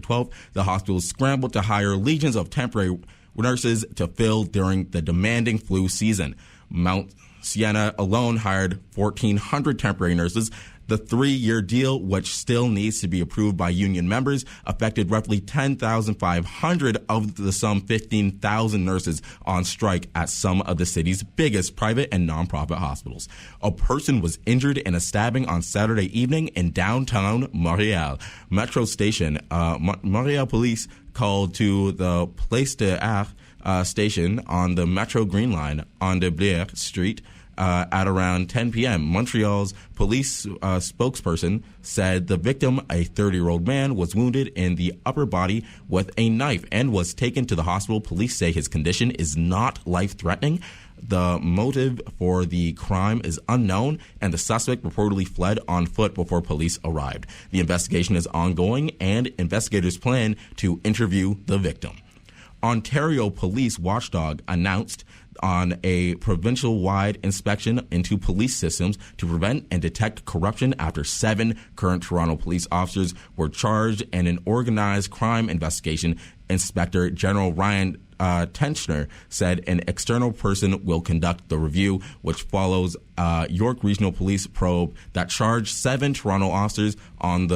February 12th. The hospital scrambled to hire legions of temporary nurses to fill during the demanding flu season. Mount Siena alone hired 1,400 temporary nurses. The 3-year deal, which still needs to be approved by union members, affected roughly 10,500 of the some 15,000 nurses on strike at some of the city's biggest private and nonprofit hospitals. A person was injured in a stabbing on Saturday evening in downtown Montreal. Metro station, Montreal police called to the Place de Arc station on the Metro Green Line on de Blair Street at around 10 p.m. Montreal's police spokesperson said the victim, a 30-year-old man, was wounded in the upper body with a knife and was taken to the hospital. Police say his condition is not life-threatening. The motive for the crime is unknown, and the suspect reportedly fled on foot before police arrived. The investigation is ongoing, and investigators plan to interview the victim. Ontario police watchdog announced on a provincial-wide inspection into police systems to prevent and detect corruption after 7 current Toronto police officers were charged in an organized crime investigation. Inspector General Ryan Tenchner said an external person will conduct the review, which follows York Regional Police probe that charged 7 Toronto officers on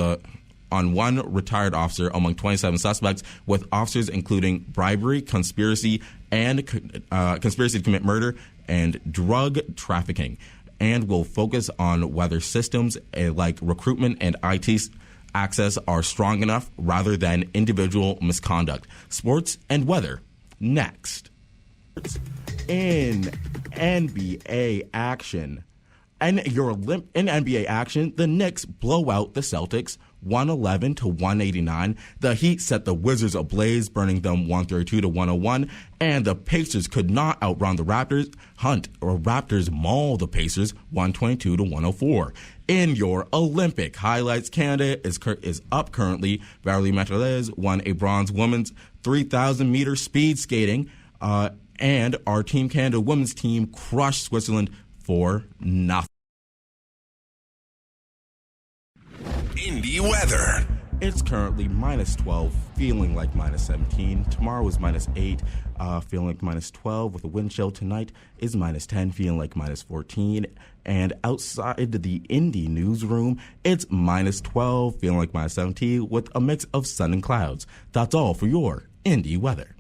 one retired officer among 27 suspects, with officers including bribery, conspiracy to commit murder, and drug trafficking, and will focus on whether systems like recruitment and IT access are strong enough rather than individual misconduct. Sports and weather next. In NBA action. In NBA action, the Knicks blow out the Celtics 111 to 189. The Heat set the Wizards ablaze, burning them 132 to 101. And the Pacers could not outrun the Raptors. Raptors maul the Pacers 122 to 104. In your Olympic highlights, Canada is up currently. Valerie Matalez won a bronze women's 3,000 meter speed skating, and our Team Canada women's team crushed Switzerland for nothing. Indie weather. It's currently minus 12, feeling like minus 17. Tomorrow is minus 8, feeling like minus 12 with a wind chill. Tonight is minus 10, feeling like minus 14. And outside the INDI newsroom, it's minus 12, feeling like minus 17 with a mix of sun and clouds. That's all for your INDI weather.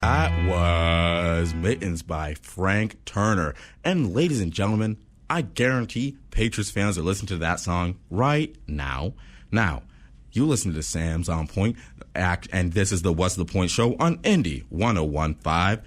That was Mittens by Frank Turner. And ladies and gentlemen, I guarantee Patriots fans are listening to that song right now. Now, you listen to Sam's On Point act, and this is the What's the Point show on INDI 101.5.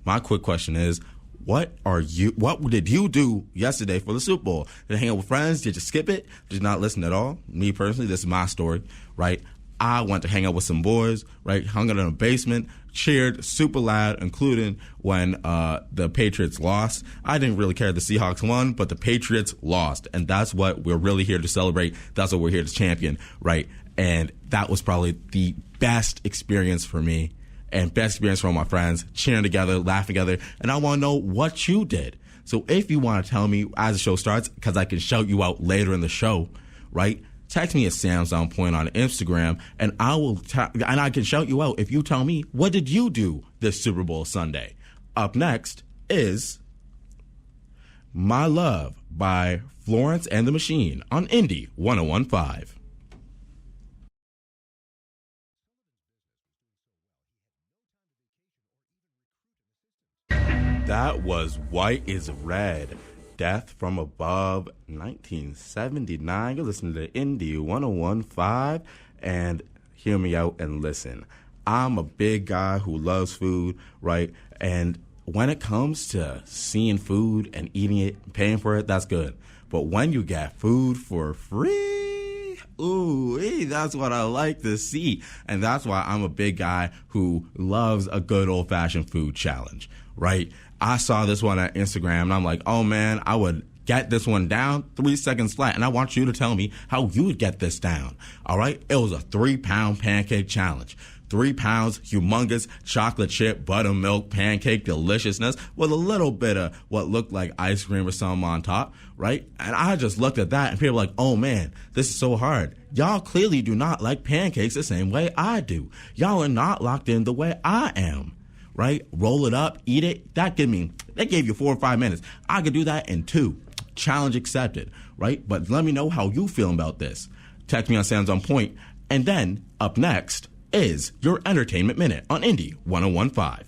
My quick question is, what did you do yesterday for the Super Bowl? Did you hang out with friends? Did you skip it? Did you not listen at all? Me personally, this is my story, right? I went to hang out with some boys, right? Hung out in a basement, cheered super loud, including when the Patriots lost. I didn't really care the Seahawks won, but the Patriots lost. And that's what we're really here to celebrate. That's what we're here to champion, right? And that was probably the best experience for me and best experience for all my friends, cheering together, laughing together. And I want to know what you did. So if you want to tell me as the show starts, because I can shout you out later in the show, right? Text me at Sam's On Point on Instagram, and I can shout you out if you tell me, what did you do this Super Bowl Sunday? Up next is My Love by Florence and the Machine on INDI 101.5. That was White is Red. Death from Above, 1979. You're listening to INDI 101.5, and hear me out and listen. I'm a big guy who loves food, right? And when it comes to seeing food and eating it, paying for it, that's good. But when you get food for free, ooh, that's what I like to see. And that's why I'm a big guy who loves a good old-fashioned food challenge, right? I saw this one on Instagram, and I'm like, oh, man, I would get this one down 3 seconds flat, and I want you to tell me how you would get this down, all right? It was a 3-pound pancake challenge. 3 pounds, humongous chocolate chip buttermilk pancake deliciousness with a little bit of what looked like ice cream or something on top, right? And I just looked at that and people were like, oh man, this is so hard. Y'all clearly do not like pancakes the same way I do. Y'all are not locked in the way I am, right? Roll it up, eat it. That gave you 4 or 5 minutes. I could do that in 2. Challenge accepted, right? But let me know how you feel about this. Text me on Sam's on Point. And then up next is your Entertainment Minute on Indie 101.5.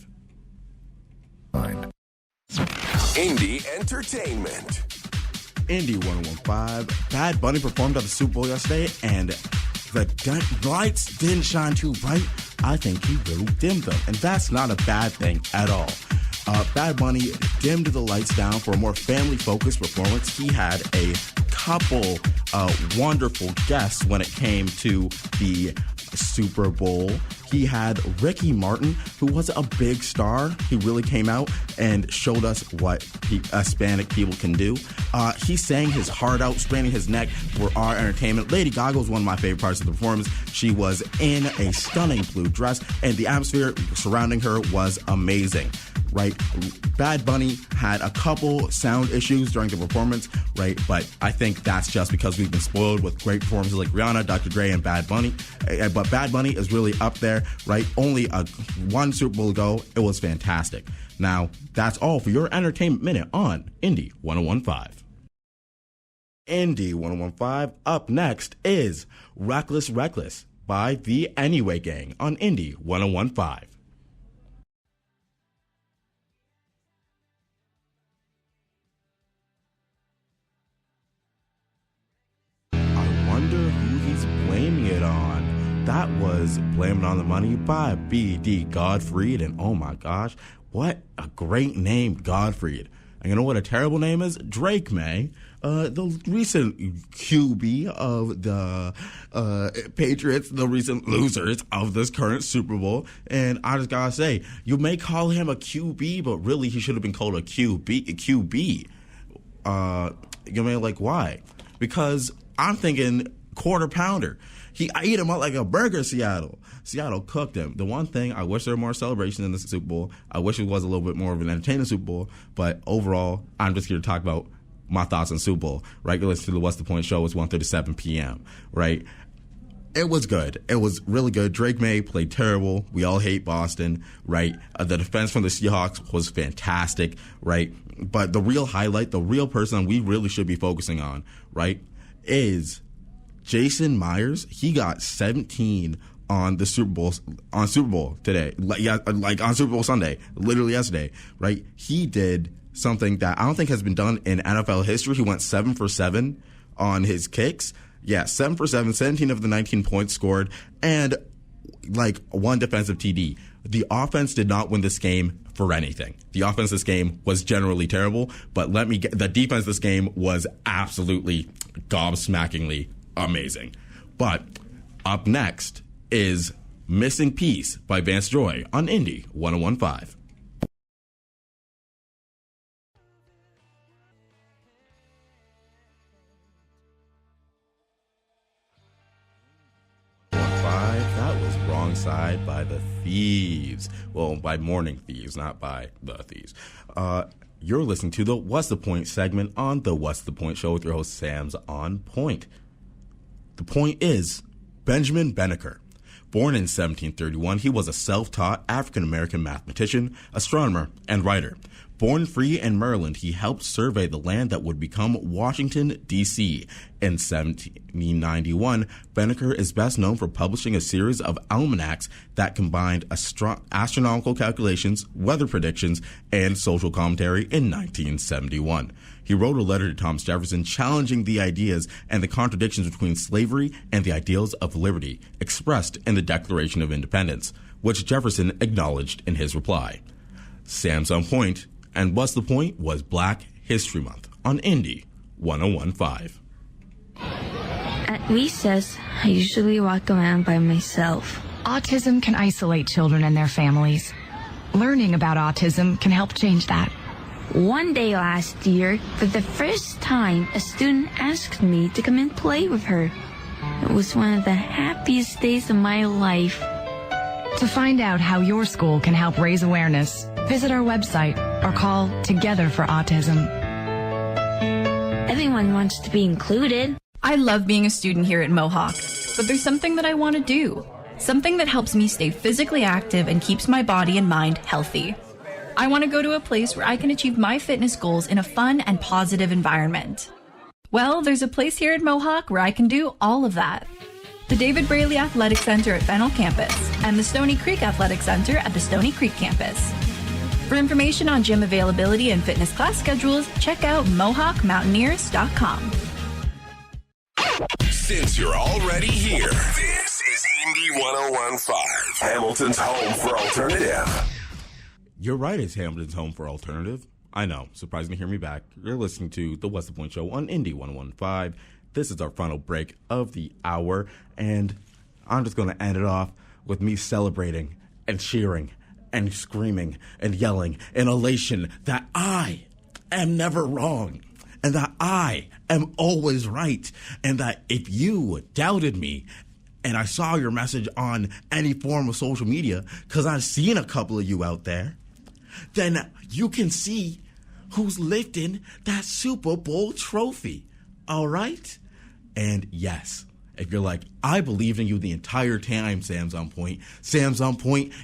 Indie Entertainment. Indie 101.5. Bad Bunny performed at the Super Bowl yesterday, and the lights didn't shine too bright. I think he really dimmed them, and that's not a bad thing at all. Bad Bunny dimmed the lights down for a more family-focused performance. He had a couple wonderful guests when it came to the Super Bowl. He had Ricky Martin, who was a big star. He really came out and showed us what Hispanic people can do. He sang his heart out, straining his neck for our entertainment. Lady Gaga was one of my favorite parts of the performance. She was in a stunning blue dress, and the atmosphere surrounding her was amazing. Right, Bad Bunny had a couple sound issues during the performance, right? But I think that's just because we've been spoiled with great performances like Rihanna, Dr. Dre, and Bad Bunny. But Bad Bunny is really up there, right? Only one Super Bowl ago, it was fantastic. Now, that's all for your Entertainment Minute on Indie 101.5. Indie 101.5. Up next is Reckless Reckless by the Anyway Gang on Indie 101.5. Blaming it on. That was Blame It On The Money by B.D. Godfried, and oh my gosh, what a great name, Godfried. And you know what a terrible name is? Drake May, the recent QB of the Patriots, the recent losers of this current Super Bowl. And I just gotta say, you may call him a QB, but really he should have been called a QB. You may like, why? Because I'm thinking quarter pounder. I ate him up like a burger, Seattle. Seattle cooked him. The one thing, I wish there were more celebrations in the Super Bowl. I wish it was a little bit more of an entertaining Super Bowl. But overall, I'm just here to talk about my thoughts on Super Bowl. Right? You're listening to the What's the Point show. It's 1:37 p.m. Right? It was good. It was really good. Drake May played terrible. We all hate Boston. Right? The defense from the Seahawks was fantastic. Right? But the real highlight, the real person we really should be focusing on, right, is Jason Myers. He got 17 on the Super Bowl today, like on Super Bowl Sunday, literally yesterday, right? He did something that I don't think has been done in NFL history. He went 7 for 7 on his kicks. Yeah, 7 for 7, 17 of the 19 points scored, and like one defensive TD. The offense did not win this game for anything. The offense this game was generally terrible, but the defense this game was absolutely gobsmackingly amazing. But up next is Missing Piece by Vance Joy on Indie 101.5. That was Wrong Side by the Thieves. Well, by Morning Thieves, not by the Thieves. You're listening to the What's the Point segment on the What's the Point show with your host Sam's on Point. The point is, Benjamin Benneker. Born in 1731, he was a self-taught African-American mathematician, astronomer, and writer. Born free in Maryland, he helped survey the land that would become Washington, D.C. In 1791, Benneker is best known for publishing a series of almanacs that combined astronomical calculations, weather predictions, and social commentary in 1971. He wrote a letter to Thomas Jefferson challenging the ideas and the contradictions between slavery and the ideals of liberty expressed in the Declaration of Independence, which Jefferson acknowledged in his reply. Sam's on Point, and What's the Point was Black History Month on Indie 101.5. At recess, I usually walk around by myself. Autism can isolate children and their families. Learning about autism can help change that. One day last year, for the first time, a student asked me to come and play with her. It was one of the happiest days of my life. To find out how your school can help raise awareness, visit our website or call Together for Autism. Everyone wants to be included. I love being a student here at Mohawk, but there's something that I want to do. Something that helps me stay physically active and keeps my body and mind healthy. I want to go to a place where I can achieve my fitness goals in a fun and positive environment. Well, there's a place here at Mohawk where I can do all of that. The David Braley Athletic Center at Fennell Campus and the Stony Creek Athletic Center at the Stony Creek Campus. For information on gym availability and fitness class schedules, check out MohawkMountaineers.com. Since you're already here, this is INDI 1015, Hamilton's home for alternative. You're right, it's Hamilton's home for alternative. I know, surprising to hear me back. You're listening to The What's the Point Show on INDI 1015. This is our final break of the hour, and I'm just going to end it off with me celebrating and cheering and screaming and yelling in elation that I am never wrong and that I am always right, and that if you doubted me and I saw your message on any form of social media, because I've seen a couple of you out there, then you can see who's lifting that Super Bowl trophy, all right? And yes, if you're like, I believed in you the entire time, Sam's on point,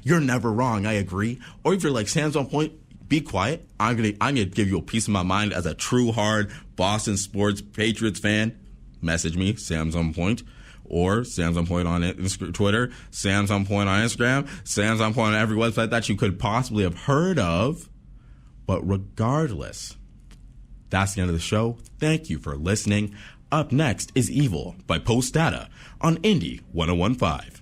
you're never wrong, I agree. Or if you're like, Sam's on point, be quiet, I'm gonna give you a piece of my mind as a true hard Boston sports Patriots fan. Message me, Sam's on point, or Sam's on point on Twitter, Sam's on point on Instagram, Sam's on point on every website that you could possibly have heard of. But regardless, that's the end of the show. Thank you for listening. Up next is Evil by Post Data on INDI 1015.